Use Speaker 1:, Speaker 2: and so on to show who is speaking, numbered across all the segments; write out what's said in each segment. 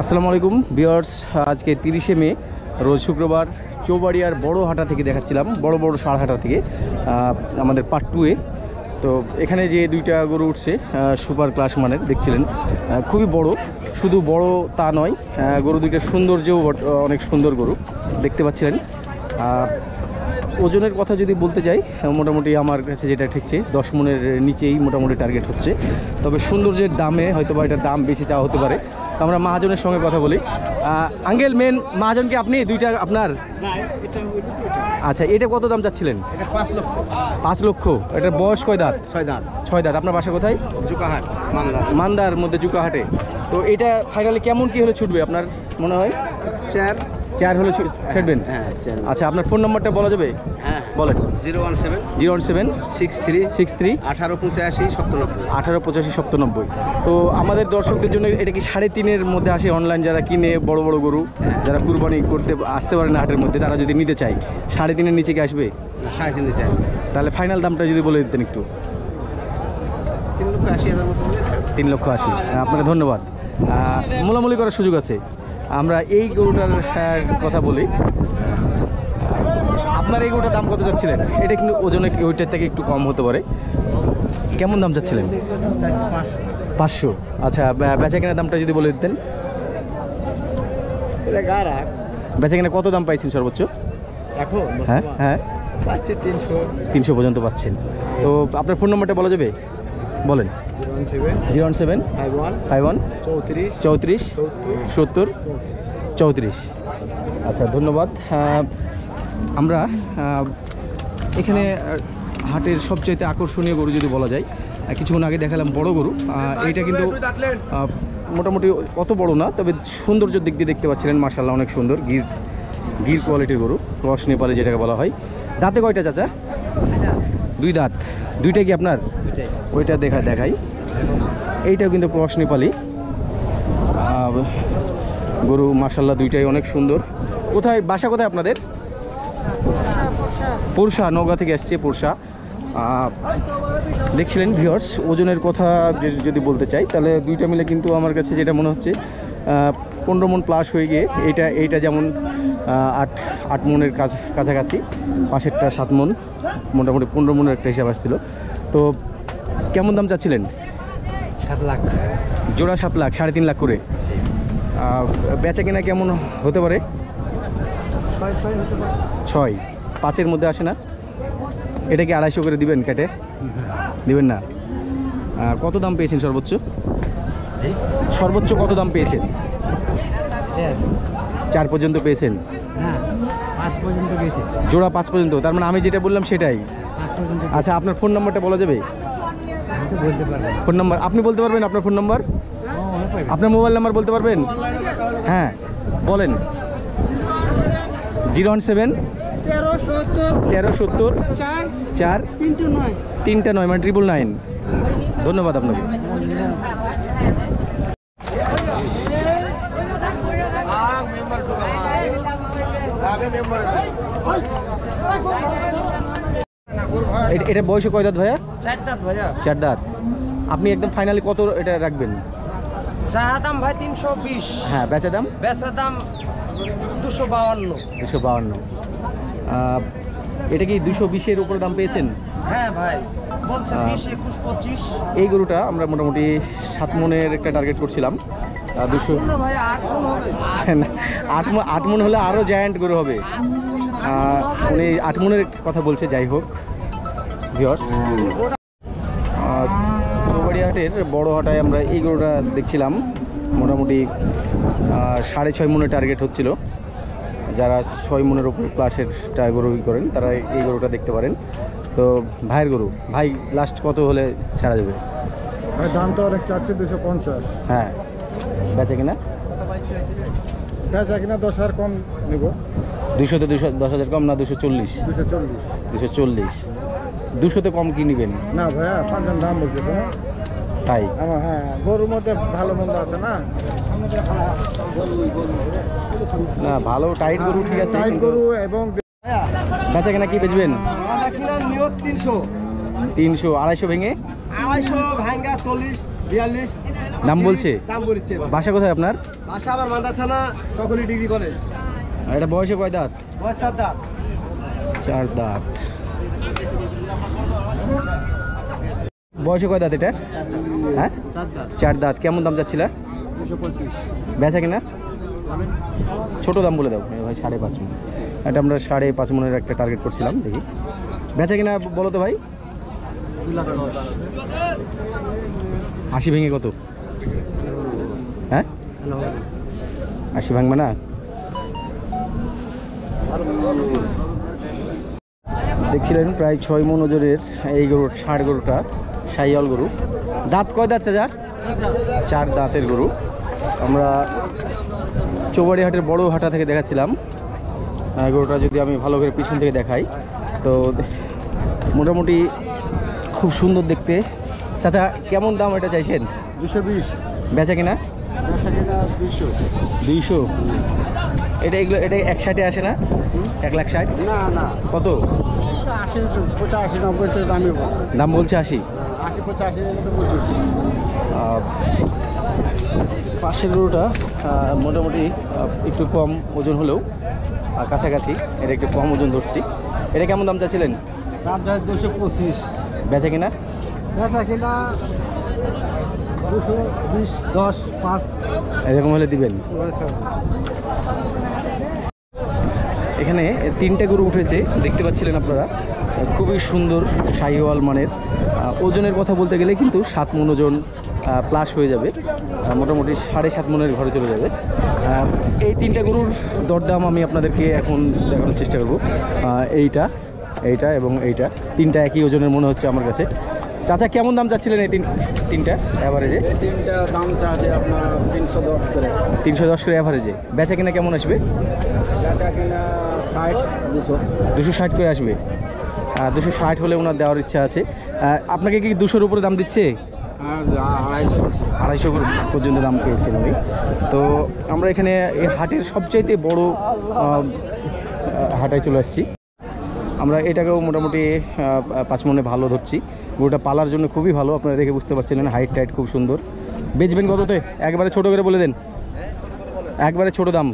Speaker 1: আসসালামু আলাইকুম ভিউয়ার্স, আজকে 30শে মে রোজ শুক্রবার চৌবাড়িয়ার বড় হাটা থেকে দেখাচ্ছিলাম, বড় ষাঁড় হাটা থেকে আমাদের পার্ট 2-এ। তো এখানে যে দুইটা গরু উঠছে সুপার ক্লাস মানের, দেখছিলেন খুবই বড়। শুধু বড় তা নয়, গরু দুইটা সৌন্দর্যও অনেক সুন্দর গরু দেখতে পাচ্ছিলেন। ওজনের কথা যদি বলতে যাই, মোটামুটি আমার কাছে যেটা ঠেকছে 10 মনের নিচেই মোটামুটি টার্গেট হচ্ছে। তবে সৌন্দর্যের দামে হয়তো বা এটার দাম বেশি চাওয়া হতে পারে। তো আমরা মহাজনের সঙ্গে কথা বলি। আঙ্কেল, মেন মহাজন কি আপনি? দুইটা আপনার? আচ্ছা, এটা কত দাম চাচ্ছিলেন? 5 লক্ষ। এটার বয়স কয় দাঁত? 6 দাঁত। আপনার বাসা কোথায়?
Speaker 2: জুকাহাট,
Speaker 1: মান্দার মধ্যে জুকাহাটে। তো এটা ফাইনালি কেমন কি হলে ছুটবে আপনার মনে হয়? 4 হলে ছাড়বেন?
Speaker 2: হ্যাঁ।
Speaker 1: আচ্ছা, আপনার ফোন নাম্বারটা বলা যাবে?
Speaker 2: হ্যাঁ,
Speaker 1: বলেন।
Speaker 2: 017
Speaker 1: 63 1885 97। তো আমাদের দর্শকদের জন্য এটা কি 3.5-এর মধ্যে আসে? অনলাইন যারা কিনে বড় গরু, যারা কুরবানি করতে আসতে পারে না হাটের মধ্যে, তারা যদি নিতে চায় 3.5-এর নিচে কি আসবে?
Speaker 2: 3.5 চাই।
Speaker 1: তাহলে ফাইনাল দামটা যদি বলে দিতেন একটু।
Speaker 2: 3,80,000 মতো বলেছে।
Speaker 1: 3,80,000। আপনাকে ধন্যবাদ। মোলামুলি করার সুযোগ আছে। আমরা এই গরুটার কথা বলি। আপনার এই গরুটার দাম কত যাচ্ছিলেন? এটা কিন্তু ওজনে ওইটার থেকে একটু কম হতে পারে। কেমন দাম যাচ্ছিলেন? 500। আচ্ছা, বেচা কেনার দামটা যদি বলে দিতেন। বেচা কেনা কত দাম পাইছেন সর্বোচ্চ? হ্যাঁ,
Speaker 2: পাচ্ছি
Speaker 1: 300 পর্যন্ত পাচ্ছেন। তো আপনার ফোন নাম্বারটা বলা যাবে? বলেন। 017 51 34 70 34। আচ্ছা, ধন্যবাদ। আমরা এখানে হাটের সবচাইতে আকর্ষণীয় গরু যদি বলা যায়, কিছুক্ষণ আগে দেখালাম বড় গরু। এইটা কিন্তু মোটামুটি অত বড় না, তবে সৌন্দর্যের দিক দিয়ে দেখতে পাচ্ছিলেন মাশাআল্লাহ অনেক সুন্দর। গির কোয়ালিটির গরু, ক্রস নেপালে যেটাকে বলা হয়। দাঁতে কয়টা চাচা? 2 দাঁত। দুইটাই কি আপনার? ওইটা দেখাই। এইটাও কিন্তু ক্রস নেপালি গরু, মাশাআল্লাহ দুইটাই অনেক সুন্দর। কোথায় বাসা, কোথায় আপনাদের? পুরসা, নওগাঁ থেকে আসছে পুরসা। দেখছিলেন ভিউয়ার্স, ওজনের কথা যদি বলতে চাই, তাহলে দুইটা মিলে কিন্তু আমার কাছে যেটা মনে হচ্ছে 15 মন প্লাস হয়ে গিয়ে এইটা যেমন 8 মনের কাছাকাছি, পাশেরটা 7 মন, মোটামুটি 15 মনের একটা হিসাব আসছিল। তো কেমন দাম চাচ্ছিলেন?
Speaker 2: 7 লাখ
Speaker 1: জোড়া। 7 লাখ, 3.5 লাখ করে। বেচা কেনা কেমন হতে পারে? 6 5-এর মধ্যে আসে না? এটা কি 250 করে দিবেন কেটে? দিবেন না? কত দাম পেয়েছেন সর্বোচ্চ? কত দাম পেয়েছেন? 4 পর্যন্ত পেয়েছেন?
Speaker 2: হ্যাঁ, 5 পর্যন্ত গেছে।
Speaker 1: জোড়া 5 পর্যন্ত। তার মানে আমি যেটা বললাম সেটাই।
Speaker 2: 5 পর্যন্ত।
Speaker 1: আচ্ছা, আপনার ফোন নাম্বারটা বলা যাবে?
Speaker 2: আমি তো বলতে পারবো।
Speaker 1: ফোন নাম্বার আপনি বলতে পারবেন? আপনার ফোন নাম্বার, আপনার মোবাইল নাম্বার বলতে পারবেন? হ্যাঁ, বলেন। 017 1370 4 309, মানে 999। ধন্যবাদ আপনাকে। এটা বয়সে কয় দাঁত ভাইয়া?
Speaker 2: 4 দাঁত ভাইয়া।
Speaker 1: 4 দাঁত। আপনি একদম ফাইনালি কত এটা রাখবেন?
Speaker 2: চাহা দাম ভাই 320।
Speaker 1: হ্যাঁ, বেচা দাম?
Speaker 2: বেচা দাম 252।
Speaker 1: 252। এটা কি 220-এর উপরে দাম পেয়েছেন?
Speaker 2: হ্যাঁ ভাই, বলছে 20 21 25।
Speaker 1: এই গরুটা আমরা মোটামুটি 7 মনের একটা টার্গেট করছিলাম। 200
Speaker 2: ভাই 8 মন হবে।
Speaker 1: 8 মন হলে আরও জায়ান্ট গরু হবে। উনি 8 মনের কথা বলছে। যাই হোক ভিউয়ার্স, চৌবাড়িয়া হাটের বড় হাটায় আমরা এই গরুটা দেখছিলাম। মোটামুটি 6.5 মনের টার্গেট হচ্ছিল। যারা 6 মনের উপরে প্লাসের গরু করেন তারা এই গরুটা দেখতে পারেন। তো ভাইয়ের গরু, ভাই লাস্ট কত হলে ছাড়া যাবে?
Speaker 2: দাম তো অনেক চাচ্ছে 250।
Speaker 1: হ্যাঁ, বেচা কিনা?
Speaker 2: 10,000 কম নেব।
Speaker 1: 200 তো 10,000 কম না? 240। 240। 200-তে কম কি নেবেন?
Speaker 2: না ভাইয়া, 5 দাম বলতেছে না
Speaker 1: তাই?
Speaker 2: হ্যাঁ, গরুর মধ্যে ভালো মন্দ আছে না।
Speaker 1: না, ভালো টাইট গরু ঠিক আছে,
Speaker 2: টাইট গরু এবং
Speaker 1: বেচা কেনা কি বেচবেন?
Speaker 2: 300
Speaker 1: 300 250 ভেঙে
Speaker 2: 250 ভাঙ্গা 40
Speaker 3: 42
Speaker 1: দাম বলছে?
Speaker 3: দাম বলছে।
Speaker 1: বাসা কোথায় আপনার?
Speaker 3: বাসা আবার মাদাছানা সকলি ডিগ্রি কলেজ।
Speaker 1: এটা বয়সে কয় দাঁত?
Speaker 3: বয়স 7 দাঁত।
Speaker 1: 4 দাঁত। বয়সে কয় দাঁত এটা? হ্যাঁ
Speaker 3: 4 দাঁত।
Speaker 1: 4 দাঁত। কেমন দাম চাচ্ছিল?
Speaker 3: 225।
Speaker 1: বেচা কিনা? ছোট দাম বলে দাও ভাই, 5.5 মণ। এটা আমরা 5.5 মণের একটা টার্গেট করছিলাম, দেখি বেচা কিনা বলো তো ভাই।
Speaker 3: 2,10,000।
Speaker 1: 80 ভেঙে কত? হ্যাঁ 80 ভাঙবে না? দেখছিলেন প্রায় 6 মণ ওজনের এই গরু, ষাঁড় গরুটা, শাহিওয়াল গরু। দাঁত কয় দাঁত চাচা? 4 দাঁতের গরু। আমরা চৌবাড়ি হাটের বড় হাটা থেকে দেখাচ্ছিলাম গরুটা। যদি আমি ভালো করে পিছন থেকে দেখাই তো মোটামুটি খুব সুন্দর দেখতে। চাচা কেমন দাম এটা চাইছেন?
Speaker 3: 220।
Speaker 1: বেচা কিনা?
Speaker 3: বেচা কিনা 200।
Speaker 1: 200। এটা এগুলো এটা 160-এ আসে না? 1,60,000?
Speaker 3: না না,
Speaker 1: কত
Speaker 3: 80 85 90 তো দামই বলে।
Speaker 1: দাম বলছে? 80।
Speaker 3: 80 85 এর মতো বলছি।
Speaker 1: পাশের গরুটা মোটামুটি একটু কম ওজন হলেও কাছাকাছি, এটা একটু কম ওজন ধরছি। এটা কেমন দাম চাচ্ছিলেন?
Speaker 3: দাম যায় 225।
Speaker 1: বেচা কিনা?
Speaker 3: বেচা কিনা 220 10 5
Speaker 1: এরকম হলে দিবেন। এখানে 3টে গরু উঠেছে, দেখতে পাচ্ছিলেন আপনারা। খুবই সুন্দর শাহিওয়াল মানের। ওজনের কথা বলতে গেলে কিন্তু 7 মণ ওজন প্লাস হয়ে যাবে, মোটামুটি 7.5 মণের ঘরে চলে যাবে। এই 3টে গরুর দরদাম আমি আপনাদেরকে এখন দেখানোর চেষ্টা করব। এইটা, এইটা এবং এইটা, 3টা একই ওজনের মনে হচ্ছে আমার কাছে। চাচা কেমন দাম চাচ্ছিলেন এই তিনটা অ্যাভারেজে?
Speaker 3: 3টা দাম চাচ্ছে আপনার 310 করে।
Speaker 1: 310 করে অ্যাভারেজে। বেচা কিনা কেমন আসবে?
Speaker 3: বেচা কিনা 60 200।
Speaker 1: 260 করে আসবে। 260 হলে ওনার দেওয়ার ইচ্ছা আছে। আপনাকে কি 200-র উপরে দাম দিচ্ছে?
Speaker 3: আর 250
Speaker 1: 250 পর্যন্ত দাম পেয়েছেন উনি। তো আমরা এখানে এই হাটের সবচাইতে বড় হাটায় চলে আসছি। আমরা এটাকেও মোটামুটি 5 মণে ভালো ধরছি। গরুটা পালার জন্য খুবই ভালো, আপনারা দেখে বুঝতে পারছিলেন। হাইট টাইট খুব সুন্দর। বেচবেন কততে? একবারে ছোট করে বলে দেন, একবারে ছোট দাম।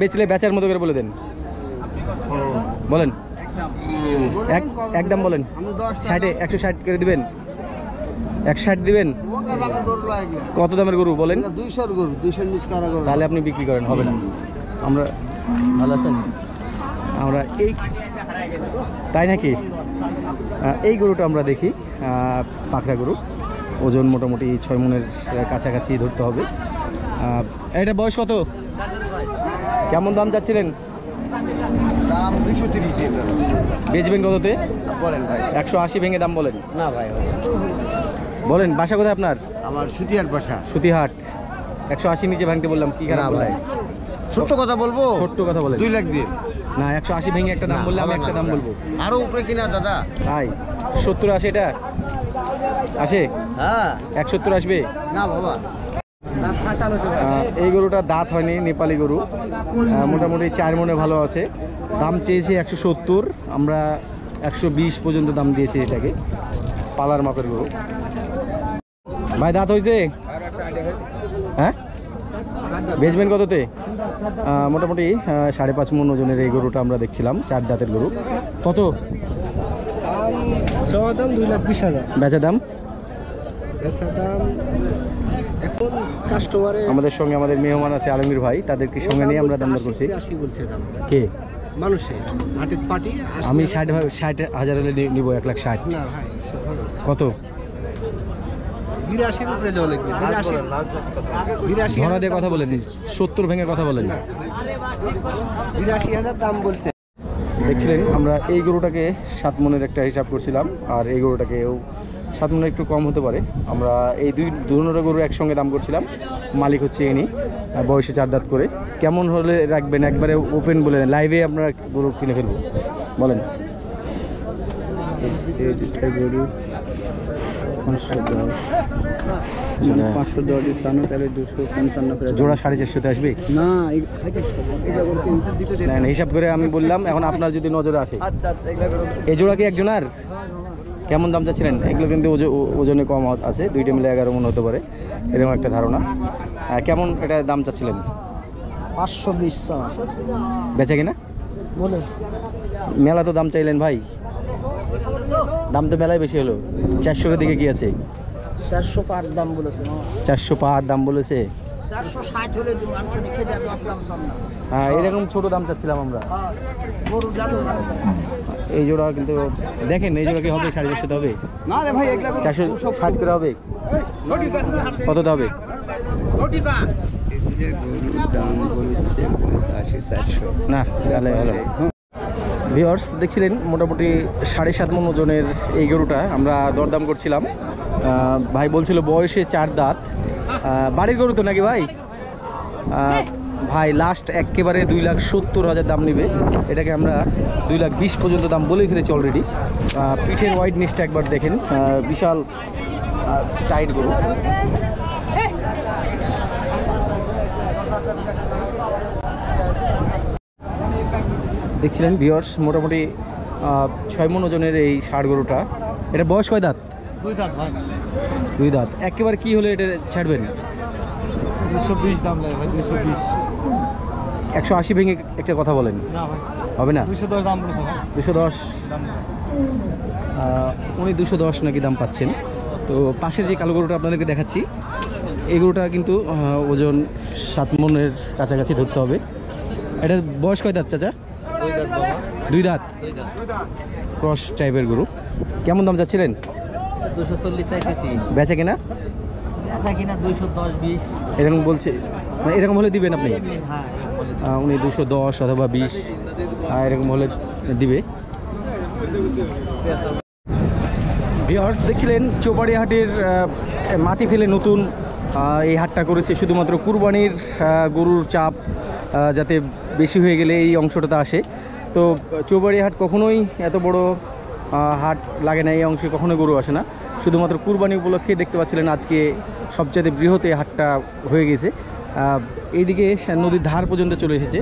Speaker 1: বেচলে বেচার মতো করে বলে দেন, বলেন। একদম বলেন। 60-এ 160 করে দিবেন? 160 দিবেন? কত দামের গরু বলেন?
Speaker 3: 200 গরু, 200 নিচ করা গরু।
Speaker 1: তাহলে আপনি বিক্রি করেন, হবে না। আমরা ভালো আছেন? আমরা এই, তাই নাকি? এই গরুটা আমরা দেখি, পাকড়া গরু, ওজন মোটামুটি 6 মণের কাছাকাছি ধরতে হবে। এটা বয়স কত? কেমন দাম যাচ্ছিলেন?
Speaker 3: দাম 230 দিয়ে
Speaker 1: বেচবেন কততে?
Speaker 3: বলেন ভাই।
Speaker 1: 180 ভেঙে দাম বলেন।
Speaker 3: না ভাই,
Speaker 1: বলেন। বাসা কোথায় আপনার?
Speaker 3: আমার সুতিয়ার বাসা।
Speaker 1: সুতিহাট। 180 নিচে ভাঙতে বললাম, কি খারাপ
Speaker 3: না ভাই, ছোট্ট কথা বলবো।
Speaker 1: ছোট্ট কথা বলেন।
Speaker 3: 2 লাখ দিয়ে
Speaker 1: না, 180 ভেঙে একটা দাম বললে আমি একটা দাম বলবো।
Speaker 3: আরো উপরে কিনা দাদা?
Speaker 1: তাই 70-80 এটা আসে?
Speaker 3: হ্যাঁ
Speaker 1: 170 আসবে?
Speaker 3: না বাবা।
Speaker 1: এই গরুটা দাঁত হয়নি, নেপালি গরু, মোটামুটি 4 মণে ভালো আছে। দাম চেয়েছে 170, আমরা 120 পর্যন্ত দাম দিয়েছি এটাকে। পালার মাপের গরু। ভাই দাঁত হয়েছে? হ্যাঁ বেচবেন কততে? মোটামুটি 5.5 মণ ওজনের এই গরুটা আমরা দেখছিলাম, 4 দাঁতের গরু। কত
Speaker 3: দাম? 2,20,000।
Speaker 1: বেচা দাম?
Speaker 3: বেচা দাম এখন কাস্টমারে
Speaker 1: আমাদের সঙ্গে আমাদের মেহমান আছে আলমগীর ভাই, তাদেরকে সঙ্গে নিয়ে আমরা দাম দর করছি।
Speaker 3: 80 বলছে দাম।
Speaker 1: কে?
Speaker 3: মানুষে হাটের পার্টি।
Speaker 1: আমি 60,000 হলে নিব। 1,60,000।
Speaker 3: না ভাই,
Speaker 1: কত?
Speaker 3: 82 উপরে যাওয়া লাগবে। 82
Speaker 1: ধরা দিয়ে কথা বলেন, 70 ভেঙে কথা বলেন।
Speaker 3: 82,000 দাম বলছে।
Speaker 1: দেখছিলেন আমরা এই গরুটাকে 7 মণের একটা হিসাব করছিলাম, আর এই গরুটাকেও 7 মণে একটু কম হতে পারে। আমরা এই দুটো গরু একসঙ্গে দাম করছিলাম। মালিক হচ্ছে ইনি, বয়সে 4 দাঁত করে। কেমন হলে রাখবেন একবারে ওপেন বলে দেন, লাইভে আপনারা গরু কিনে ফেলবো, বলেন।
Speaker 3: এই দুটো গরু 510 দিতানো, তাহলে 255 করে
Speaker 1: জোড়া 450-তে আসবে
Speaker 3: না।
Speaker 1: না না, হিসাব করে আমি বললাম। এখন আপনার যদি নজরে আসে, এই জোড়া কি একজনের? কেমন দাম চাচ্ছিলেন? এগুলো কিন্তু ওজনে কম আছে, দুইটা মিলে 11 মন হতে পারে, এরকম একটা ধারণা। কেমন এটা দাম চাচ্ছিলেন?
Speaker 2: 520 টাকা
Speaker 1: বেচা কিনা?
Speaker 2: বলে
Speaker 1: মেলা তো দাম চাইলেন ভাই, দাম তো মেলায় বেশি হলো। 400-এর দিকে কি আছে?
Speaker 2: 400 পার দাম বলেছে
Speaker 1: 400 পাহাড় দাম বলেছে।
Speaker 2: 460 হলে দিন মানুষ লিখে দেয় দাম চান না।
Speaker 1: হ্যাঁ, এরকম ছোট দাম চাচ্ছিলাম আমরা।
Speaker 2: গরু জানো
Speaker 1: এই জোড়া কিন্তু দেখেন, এই জোড়া কি হবে? 450 হবে?
Speaker 3: না রে ভাই, এগুলা
Speaker 1: 460 করে হবে? কত হবে?
Speaker 3: গরুর দাম বলতে 80-400
Speaker 1: না, তাহলে হলো। ভিউয়ার্স দেখছিলেন মোটামুটি 7.5 মণ ওজনের এই গরুটা আমরা দরদাম করছিলাম। ভাই বলছিল বয়সে 4 দাঁত, বাড়ির গরু তো নাকি ভাই? ভাই লাস্ট একেবারে 2,70,000 দাম নেবে। এটাকে আমরা 2,20,000 পর্যন্ত দাম বলেই ফেলেছি অলরেডি। পিঠের ওয়াইডনেসটা একবার দেখেন, বিশাল টাইট গরু। দেখছিলেন ভিউয়ার্স মোটামুটি 6 মণ ওজনের এই ষাঁড় গরুটা। এটা বয়স কয় দাঁত?
Speaker 2: 2 দাম ভাই,
Speaker 1: 2 দাঁত। একেবারে কি হলে এটা ছাড়বেন?
Speaker 2: 220 দাম লাগে ভাই, 220।
Speaker 1: 180 ভেঙে একটা কথা বলেন,
Speaker 2: না ভাই,
Speaker 1: হবে না?
Speaker 2: 210 দাম বলেছে ভাই।
Speaker 1: 210? উনি 210 নাকি দাম পাচ্ছেন। তো পাশের যে কালো গরুটা আপনাদেরকে দেখাচ্ছি, এই গরুটা কিন্তু ওজন 7 মণের কাছাকাছি ধরতে হবে। এটা বয়স কয় দাঁত চাচা? 2 দাঁত। ক্রস টাইপের গরু। কেমন দাম চাচ্ছিলেন?
Speaker 4: 240 চাইতেছি,
Speaker 1: বেচা কিনা?
Speaker 4: বেচা কিনা 210-20
Speaker 1: এরকম বলছে, মানে এরকম হলে দিবেন আপনি?
Speaker 4: হ্যাঁ এরকম বলে।
Speaker 1: উনি 210 অথবা 20 এরকম হলে দিবে। ভিউয়ার্স দেখছিলেন চৌবাড়ি হাটের মাটি ফেলে নতুন এই হাটটা করেছে শুধুমাত্র কুরবানির গরুর চাপ যাতে বেশি হয়ে গেলে এই অংশটাতে আসে। তো চৌবাড়ি হাট কখনোই এত বড় হাট লাগে না, এই অংশে কখনোই গরু আসে না। শুধুমাত্র কুরবানি উপলক্ষে দেখতে পাচ্ছিলেন আজকে সবচেয়ে বৃহৎ এই হাটটা হয়ে গেছে। এইদিকে নদীর ধার পর্যন্ত চলে এসেছে,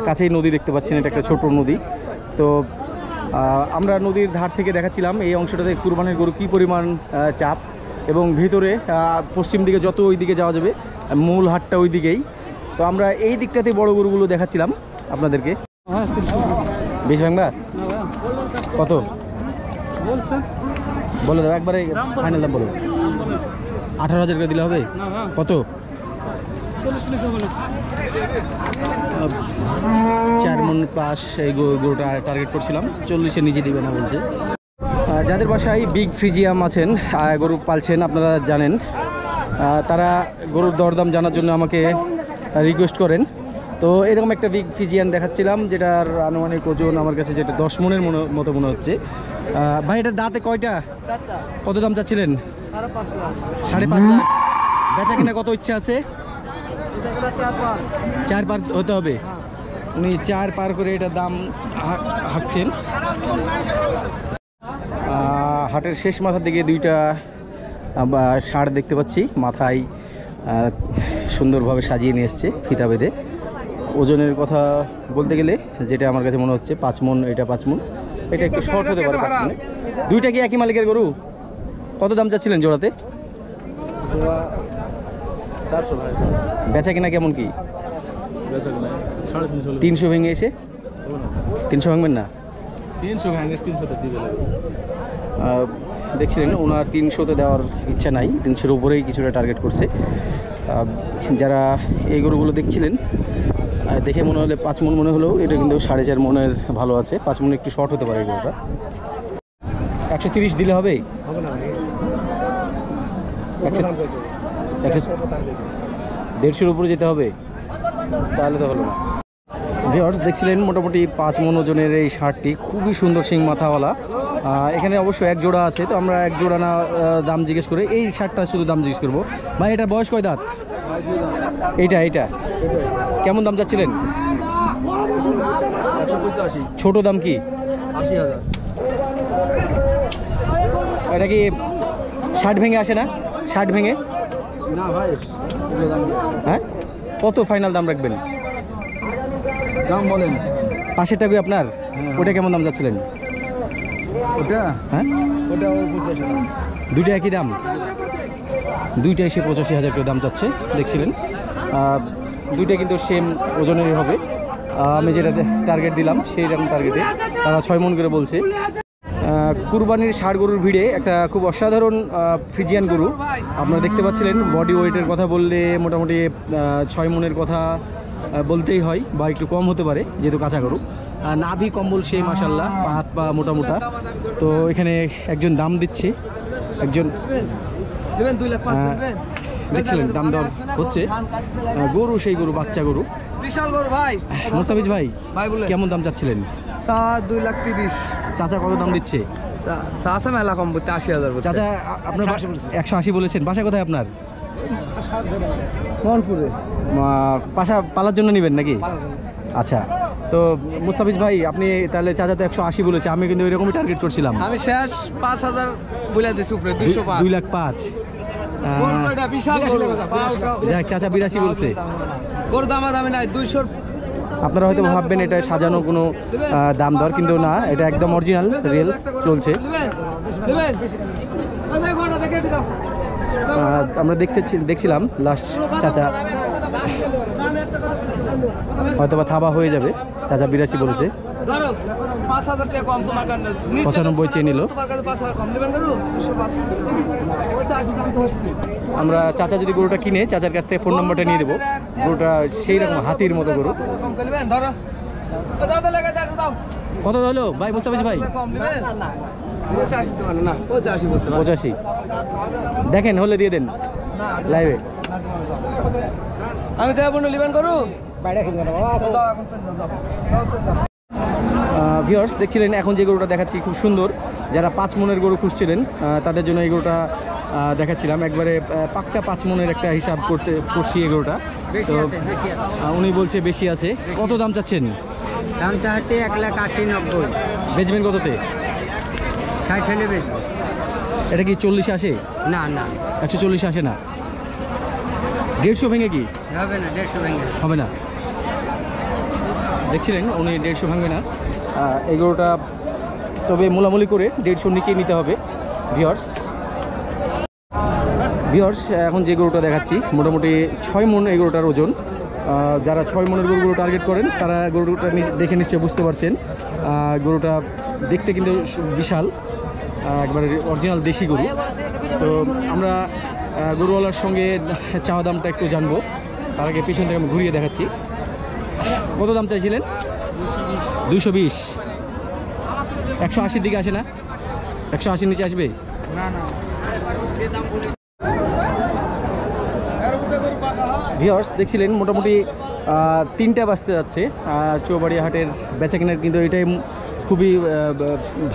Speaker 1: কাছেই নদী দেখতে পাচ্ছেন, এটা একটা ছোট নদী। তো আমরা নদীর ধার থেকে দেখাচ্ছিলাম এই অংশটাতে কুরবানির গরু কী পরিমাণ চাপ, এবং ভিতরে পশ্চিম দিকে যত ওই দিকে যাওয়া যাবে মূল হাটটা ওই দিকেই। তো আমরা এই দিকটাতে বড় গরুগুলো দেখাচ্ছিলাম আপনাদেরকে। বেশ ভাঙবা কত বলে দাও একবারে, ফাইনাল দাম বলো। 18,000 করে দিলে হবে? কত? 4 মণ প্লাস এই গরুটা টার্গেট করছিলাম, 40-এর নিচে দিবে না বলছে। যাদের বাসায় বিগ ফ্রিজিয়াম আছেন, গরু পালছেন, আপনারা জানেন, তারা গরুর দরদাম জানার জন্য আমাকে রিকোয়েস্ট করেন। তো এরকম একটা বিগ ফ্রিজিয়ান দেখাচ্ছিলাম, যেটার আনুমানিক ওজন আমার কাছে যেটা 10 মণের মতো মনে হচ্ছে। ভাই এটার দাঁতে কয়টা? কত দাম চাচ্ছিলেন? 5.5 লাখ। বেচা কিনা কত ইচ্ছা আছে? 4 পার হতে হবে। উনি 4 পার করে এটার দাম হাঁকছেন। হাটের শেষ মাথার দিকে 2টা ষাঁড় দেখতে পাচ্ছি, মাথায় সুন্দরভাবে সাজিয়ে নিয়ে এসছে ফিতা বেঁধে। ওজনের কথা বলতে গেলে যেটা আমার কাছে মনে হচ্ছে 5 মণ, এটা 5 মণ, এটা একটু শর্ট হতে পারে 5 মণে। 2টা কি একই মালিকের গরু? কত দাম চাচ্ছিলেন জোড়াতে?
Speaker 2: 400 ভাই।
Speaker 1: বেচা কিনা কেমন কি? 300 ভেঙে এসে 300 ভাঙবেন না?
Speaker 2: 300 ভাঙে 300 দিবে।
Speaker 1: দেখছিলেন ওনার 300-তে দেওয়ার ইচ্ছা নাই, 300-এর উপরেই কিছুটা টার্গেট করছে। যারা এই গরুগুলো দেখছিলেন দেখে মনে হলে 5 মণ মনে হলেও এটা কিন্তু 4.5 মণের ভালো আছে। 5 মণ একটু শর্ট হতে পারে এই গরুটা। 130 দিলে হবে?
Speaker 2: হবে না ভাই,
Speaker 1: 150-এর উপরে যেতে হবে, তাহলে তো হলো না। ভিউয়ার্স দেখছিলেন মোটামুটি 5 মণ ওজনের এই ষাঁড়টি, খুবই সুন্দর শিং মাথাওয়ালা। এখানে অবশ্য 1 জোড়া আছে, তো আমরা 1 জোড়া না দাম জিজ্ঞেস করে এই ষাঁড়টা শুধু দাম জিজ্ঞেস করবো। ভাই এটা বয়স কয় দাঁত? এইটা কেমন দাম চাচ্ছিলেন?
Speaker 2: 185।
Speaker 1: ছোট দাম কি?
Speaker 2: 80,000।
Speaker 1: এটা কি 60 ভেঙে আসে না? 60 ভেঙে?
Speaker 2: না ভাই,
Speaker 1: হ্যাঁ, কত ফাইনাল দাম রাখবেন?
Speaker 2: দাম বলেন।
Speaker 1: পাশেরটা কি আপনার? ওটা কেমন দাম যাচ্ছিলেন?
Speaker 3: ওটা
Speaker 1: হ্যাঁ
Speaker 3: ওটা 85 দাম।
Speaker 1: দুইটা একই দাম, দুইটা এসে 85,000 করে দাম চাচ্ছে। দেখছিলেন দুইটা কিন্তু সেম ওজনেরই হবে। আমি যেটা টার্গেট দিলাম সেই রকম টার্গেটে তারা 6 মণ করে বলছে। কুরবানির ষাঁড় গরুর ভিড়ে একটা খুব অসাধারণ ফ্রিজিয়ান গরু আপনারা দেখতে পাচ্ছিলেন। বডি ওয়েটের কথা বললে মোটামুটি 6 মণের কথা বলতেই হয়, বা একটু কম হতে পারে যেহেতু কাঁচা গরু। নাভি কম্বল সেই মাশাল্লাহ, হাত পা মোটা। তো এখানে একজন দাম দিচ্ছে, একজন দেখছিলেন দাম দর হচ্ছে। গরু সেই গরু, বাচ্চা গরু,
Speaker 3: বিশাল গরু ভাই।
Speaker 1: মোস্তাফিজ ভাই
Speaker 3: ভাই বলে
Speaker 1: কেমন দাম চাচ্ছিলেন?
Speaker 3: 2,30,000।
Speaker 1: চাচা কত দাম দিচ্ছে?
Speaker 3: চাচা মেলা কম বলতে 80,000 বলতে।
Speaker 1: চাচা আপনার 180 বলেছেন। বাসা কোথায় আপনার?
Speaker 3: মোহনপুরে।
Speaker 1: পাশা পালার জন্য নেবেন নাকি? আচ্ছা, তো মুস্তাফিজ ভাই আপনি তাহলে চাচা তো 180 বলেছে, আমি কিন্তু এরকমই টার্গেট করছিলাম।
Speaker 3: আমি শেষ 5,000 বলে দিছি উপরে 205।
Speaker 1: 2,05,000।
Speaker 3: বিশাল গরু।
Speaker 1: যাক, চাচা 82 বলছে।
Speaker 3: গরু দামি নাই 200।
Speaker 1: আপনারা হয়তো ভাববেন এটা সাজানো কোনো দাম দর, কিন্তু না, এটা একদম অরিজিনাল রিয়েল চলছে। আমরা দেখছিলাম লাস্ট চাচা হয়তো বা থাবা হয়ে যাবে। চাচা 82 বলেছে, 95 চেয়ে নিল। আমরা চাচা যদি গরুটা কিনে চাচার কাছ থেকে ফোন নম্বরটা নিয়ে দেবো। গরুটা সেই রকম হাতির মতো গরু। কত হলো ভাই মুস্তাফিজ ভাই? 85। দেখেন হলে দিয়ে দেন লাইভে।
Speaker 3: আমি তো লিবেন করু।
Speaker 1: ভিউয়ার্স দেখছিলেন এখন যে গরুটা দেখাচ্ছি খুব সুন্দর। যারা 5 মণের গরু খুঁজছিলেন তাদের জন্য এই গরুটা দেখাচ্ছিলাম। একবারে পাক্কা 5 মণের একটা হিসাব করছি এই গরুটা। তো উনি বলছে বেশি আছে। কত দাম চাচ্ছেন?
Speaker 4: দাম চাইতে 1,80,90।
Speaker 1: বেচবেন কততে?
Speaker 4: 60 হলে বেচবো।
Speaker 1: এটা কি 40 আসে?
Speaker 4: না
Speaker 1: 140 আসে না। 150 ভেঙে কি
Speaker 4: হবে না? 150 ভেঙে
Speaker 1: হবে না। দেখছিলেন উনি 150 ভাঙবে না এই গরুটা, তবে মোলামুলি করে 150 নিচেই নিতে হবে। ভিউয়ার্স এখন যে গরুটা দেখাচ্ছি মোটামুটি 6 মণ এই গরুটার ওজন। যারা 6 মণের গরুগুলো টার্গেট করেন তারা গরুটা দেখে নিশ্চয়ই বুঝতে পারছেন। গরুটা দেখতে কিন্তু বিশাল, একবারে অরিজিনাল দেশি গরু। তো আমরা গরুওয়ালার সঙ্গে চাওয়া দামটা একটু জানবো। তার আগে পিছন থেকে আমি ঘুরিয়ে দেখাচ্ছি। কত দাম চাইছিলেন? 220। 180 দিকে আসে না? 180 নিচে আসবে? ভিউয়ার্স দেখছিলেন মোটামুটি 3টা বাজতে যাচ্ছে। চৌবাড়িয়া হাটের বেচাকেনার কিন্তু এটাই খুবই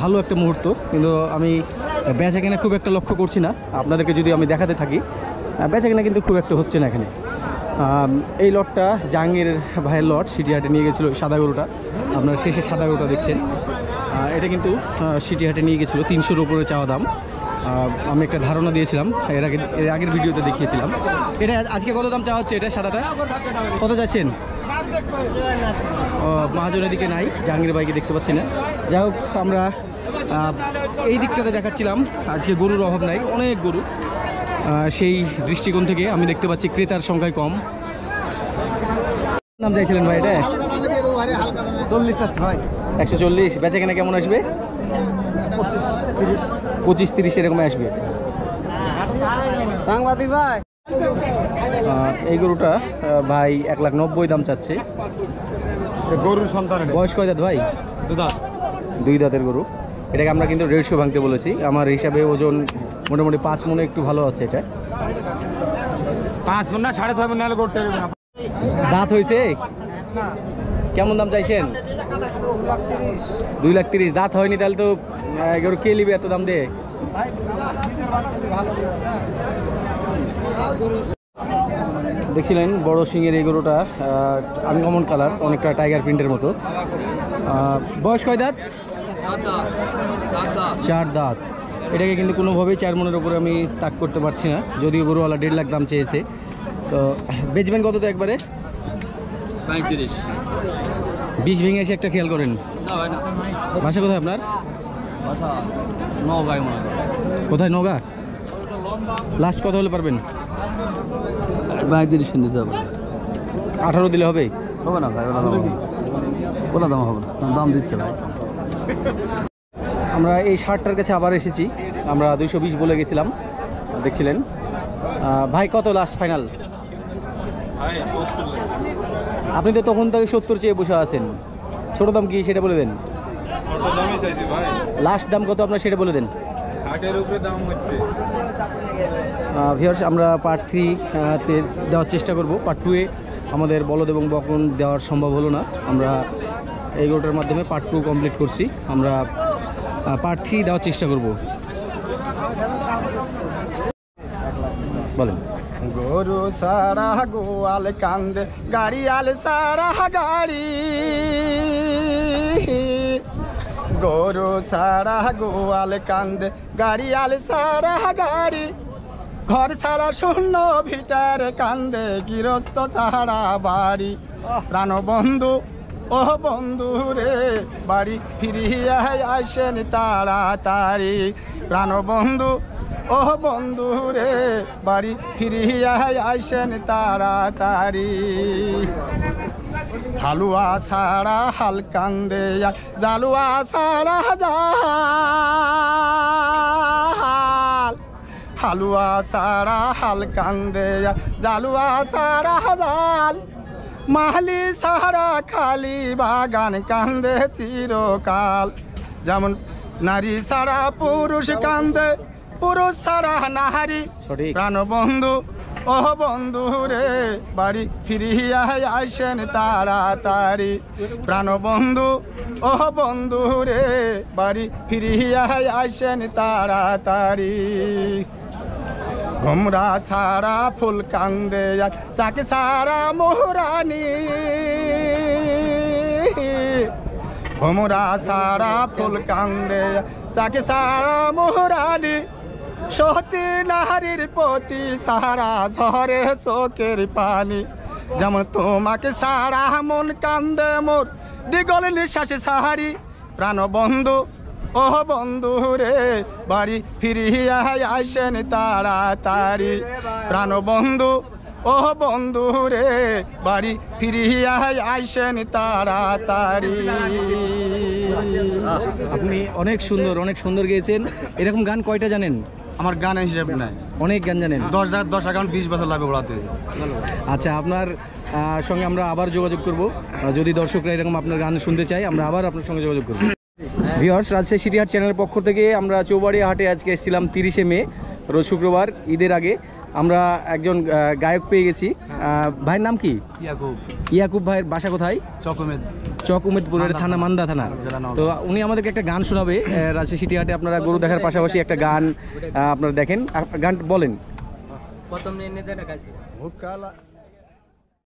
Speaker 1: ভালো একটা মুহূর্ত, কিন্তু আমি বেচাকেনা খুব একটা লক্ষ্য করছি না। আপনাদেরকে যদি আমি দেখাতে থাকি, বেচাকেনা কিন্তু খুব একটা হচ্ছে না এখানে। এই লটটা জাহাঙ্গীর ভাইয়ের লট, সিটি হাটে নিয়ে গেছিলো সাদা গরুটা। আপনারা শেষে সাদা গরুটা দেখছেন, এটা কিন্তু সিটি হাটে নিয়ে গেছিলো 300-র উপরে চাওয়া দাম। আমি একটা ধারণা দিয়েছিলাম এর আগের ভিডিওতে দেখিয়েছিলাম। এটা আজকে কত দাম চাওয়া হচ্ছে? এটা সাদাটা কত যাচ্ছেন? মহাজনের দিকে নাই, জাহাঙ্গীর ভাইকে দেখতে পাচ্ছি না। যাই হোক, আমরা এই দিকটাতে দেখাচ্ছিলাম। আজকে গরুর অভাব নাই, অনেক গরু। সেই দৃষ্টিকোণ থেকে আমি দেখতে পাচ্ছি ক্রেতার সংখ্যায় কম। নাম চাইছিলেন ভাই? এটা
Speaker 3: 40 আছে ভাই।
Speaker 1: 140। বেচাকেনা কেমন আসবে? 25-30 এরকম আসবে।
Speaker 3: সাংবাদিক ভাই,
Speaker 1: এই গরুটা ভাই 1,90,000 দাম চাচ্ছে।
Speaker 3: গরুর সন্তান।
Speaker 1: বয়স কয় দাঁত ভাই? 2 দাঁতের গরু। এটাকে আমরা কিন্তু 150 ভাঙতে বলেছি। আমার হিসাবে ওজন মোটামুটি 5 মণে একটু ভালো আছে। এটা
Speaker 3: 5 মণ না 6.5 মণ নালে গরুটা
Speaker 1: দাঁত হয়েছে। কেমন দাম চাইছেন? 2,30,000। দাঁত হয়নি তাহলে তো গরু কে নিবে এত দাম দিয়ে? দেখছিলেন বড় সিংয়ের এই গরুটা, আনকমন কালার, অনেকটা টাইগার প্রিন্টের মতো। বয়স কয় দাঁত? 4 দাঁত। এটাকে কিন্তু কোনোভাবেই 4 মণের উপরে আমি তাক করতে পারছি না, যদিও গরুওয়ালা 1.5 লাখ দাম চেয়েছে। তো বেচবেন কত? তো একবারে
Speaker 4: 35।
Speaker 1: 20 ভেঙে এসে একটা খেয়াল করেন। বাসা কোথায় আপনার?
Speaker 4: নগাঁয় মনে করো
Speaker 1: কোথায় নওগাঁ? লাস্ট কত হলে পারবেন?
Speaker 4: 35 নিতে হবে
Speaker 1: 18 দিলে হবে?
Speaker 4: হবে না ভাই, ওটা দাম হবে না, দাম দিচ্ছে ভাই।
Speaker 1: আমরা এই শার্টটার কাছে আবার এসেছি, আমরা 220 বলে গেছিলাম, দেখছিলেন। ভাই কত লাস্ট ফাইনাল? আপনি তো তখন থেকে 70 চেয়ে বসে আছেন, ছোট দাম কি সেটা বলে দেন। লাস্ট দাম কত আপনার সেটা বলে দেন। ভিউয়ার্স, আমরা পার্ট 3 তে দেওয়ার চেষ্টা করব। পার্ট 2 এ আমাদের বলদ এবং বকন দেওয়ার সম্ভব হলো না, আমরা এই গরুটার মাধ্যমে পার্ট 2 কমপ্লিট করছি। আমরা পার্ট 3 দেওয়ার চেষ্টা করব। বলেন।
Speaker 3: গরু সারা গোয়াল কান্দে, গাড়িয়াল সারা গাড়ি, গরু সারা গোয়াল কান্দে, গাড়িয়াল সারা গাড়ি, ঘর সারা শূন্য ভিটার কান্দে, গৃহস্থ সারা বাড়ি। প্রাণ বন্ধু ও বন্ধু রে, বাড়ি ফিরিয়া আসেন তাড়াতাড়ি। প্রাণ বন্ধু ও বন্ধু রে, বাড়ি ফিরিয়া আসেন তাড়াতাড়ি। হালুয়া সারা হাল কান্দে, জালুয়া সারা জাল, হালুয়া সারা হাল কান্দে, জালুয়া সারা জাল, মাহলি সারা খালি বাগান কান্দে চিরকাল। যেমন নারী সারা পুরুষ কান্দে, পুরুষ সারা নারী।
Speaker 1: সঠিক।
Speaker 3: প্রাণ বন্ধু ও বন্ধু রে, বাড়ি ফিরিয়া আসেন তাড়াতাড়ি। প্রাণ বন্ধু ও বন্ধু রে, বাড়ি ফিরিয়া আসেন তাড়াতাড়ি। ঘুমরা সারা ফুল কান্দে, সাকে সারা মোহরানি, ঘুমরা সারা ফুল কান্দে, সাকে সারা মোহরানি। সতী নারীর প্রতি সারা ঝরে চোখের পানি। যেমন তোমাকে সারা মন কান্দে মোর, দিগল নিঃশ্বাস সাহারি। প্রাণ বন্ধু ও বন্ধু রে, বাড়ি ফিরিয়া আসেন তাড়াতাড়ি। প্রাণ বন্ধু ও বন্ধু রে, বাড়ি ফিরিয়া আসেন তাড়াতাড়ি।
Speaker 1: আপনি অনেক সুন্দর গেয়েছেন। এরকম গান কয়টা জানেন?
Speaker 3: আমার গানের হিসেব নাই,
Speaker 1: অনেক গান জানেন।
Speaker 3: 10 এখন 20 বছর লাগবে ওড়াতে।
Speaker 1: আচ্ছা, আপনার সঙ্গে আমরা আবার যোগাযোগ করব। যদি দর্শকরা এরকম আপনার গান শুনতে চায়, আমরা আবার আপনার সঙ্গে যোগাযোগ করব। ভিউয়ার্স, রাজশাহী সিটি হাট চ্যানেলের পক্ষ থেকে আমরা চৌবাড়িয়া হাটে আজকে এসেছিলাম 30শে মে, রোজ শুক্রবার, ঈদের আগে। আমরা একজন গায়ক পেয়ে গেছি। ভাইয়ের নাম কি? ইয়াকুব ভাইয়ের বাসা কোথায়? চক উমেদপুরের থানা, মান্দা থানা। তো উনি আমাদেরকে একটা গান শোনাবে রাজশাহী সিটি হাটে। আপনারা গরু দেখার পাশাপাশি একটা গান আপনারা দেখেন, গান বলেন।
Speaker 4: প্রথম নিয়ে